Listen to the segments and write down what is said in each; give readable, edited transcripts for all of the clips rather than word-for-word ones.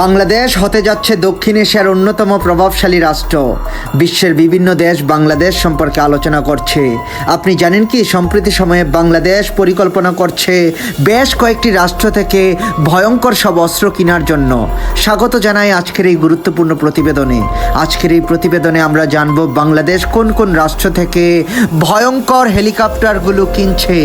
বাংলাদেশ হতে যাচ্ছে দক্ষিণ এশিয়ার অন্যতম প্রভাবশালী রাষ্ট্র। বিশ্বের বিভিন্ন দেশ বাংলাদেশ সম্পর্কে আলোচনা করছে। আপনি জানেন কি, সম্প্রতি সময়ে বাংলাদেশ পরিকল্পনা করছে বেশ কয়েকটি রাষ্ট্র থেকে ভয়ঙ্কর সব অস্ত্র কেনার জন্য। স্বাগত জানাই আজকের এই গুরুত্বপূর্ণ প্রতিবেদনে। আজকের এই প্রতিবেদনে আমরা জানব বাংলাদেশ কোন কোন রাষ্ট্র থেকে ভয়ঙ্কর হেলিকপ্টারগুলো কিনছে,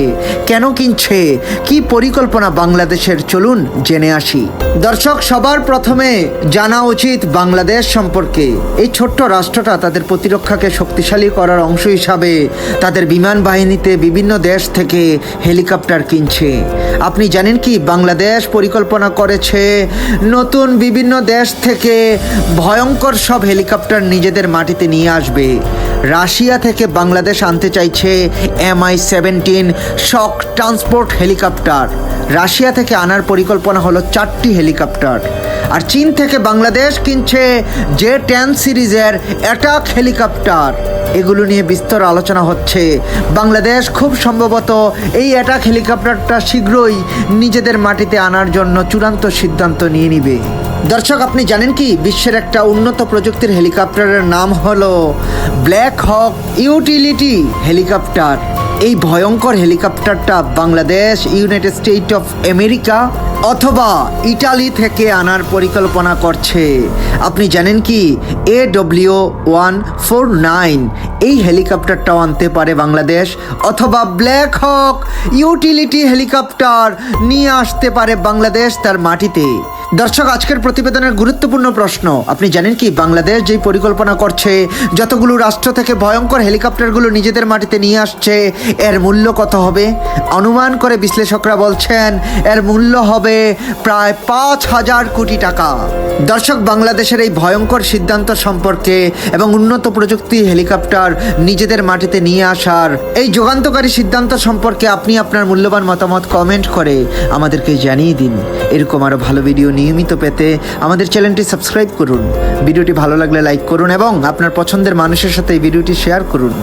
কেন কিনছে, কি পরিকল্পনা বাংলাদেশের, চলুন জেনে আসি। দর্শক, সবার প্রথমে জানা উচিত বাংলাদেশ সম্পর্কে। এই ছোট্ট রাষ্ট্রটা তাদের প্রতিরক্ষাকে শক্তিশালী করার অংশ হিসাবে তাদের বিমান বাহিনীতে বিভিন্ন দেশ থেকে হেলিকপ্টার কিনছে। আপনি জানেন কি, বাংলাদেশ পরিকল্পনা করেছে নতুন বিভিন্ন দেশ থেকে ভয়ঙ্কর সব হেলিকপ্টার নিজেদের মাটিতে নিয়ে আসবে। রাশিয়া থেকে বাংলাদেশ আনতে চাইছে MI-17 শক ট্রান্সপোর্ট হেলিকপ্টার। রাশিয়া থেকে আনার পরিকল্পনা হলো 4টি হেলিকপ্টার। আর চীন থেকে বাংলাদেশ কিনছে J-10 সিরিজের অ্যাটাক হেলিকপ্টার। এগুলো নিয়ে বিস্তর আলোচনা হচ্ছে। বাংলাদেশ খুব সম্ভবত এই অ্যাটাক হেলিকপ্টারটা শীঘ্রই নিজেদের মাটিতে আনার জন্য চূড়ান্ত সিদ্ধান্ত নিয়ে নিবে। দর্শক, আপনি জানেন কি, বিশ্বের একটা উন্নত প্রযুক্তির হেলিকপ্টারের নাম হলো ব্ল্যাক হক ইউটিলিটি হেলিকপ্টার। এই ভয়ঙ্কর হেলিকপ্টারটা Bangladesh United State of America অথবা ইটালি থেকে আনার পরিকল্পনা করছে। আপনি জানেন কি, AW149 এই হেলিকপ্টারটাও আনতে পারে বাংলাদেশ, অথবা ব্ল্যাক হক ইউটিলিটি হেলিকপ্টার নিয়ে আসতে পারে বাংলাদেশ তার মাটিতে। দর্শক, আজকের প্রতিবেদনের গুরুত্বপূর্ণ প্রশ্ন, আপনি জানেন কি, বাংলাদেশ যেই পরিকল্পনা করছে যতগুলো রাষ্ট্র থেকে ভয়ঙ্কর হেলিকপ্টারগুলো নিজেদের মাটিতে নিয়ে আসছে, এর মূল্য কত হবে? অনুমান করে বিশ্লেষকরা বলছেন এর মূল্য হবে প্রায় 5,000 কোটি টাকা। দর্শক, বাংলাদেশের এই ভয়ঙ্কর সিদ্ধান্ত সম্পর্কে এবং উন্নত প্রযুক্তি হেলিকপ্টার নিজেদের মাটিতে নিয়ে আসার এই যুগান্তকারী সিদ্ধান্ত সম্পর্কে আপনি আপনার মূল্যবান মতামত কমেন্ট করে আমাদেরকে জানিয়ে দিন। এরকম আরও ভালো ভিডিও নিয়মিত পেতে আমাদের চ্যানেলটি সাবস্ক্রাইব করুন। ভিডিওটি ভালো লাগলে লাইক করুন এবং আপনার পছন্দের মানুষের সাথে এই ভিডিওটি শেয়ার করুন।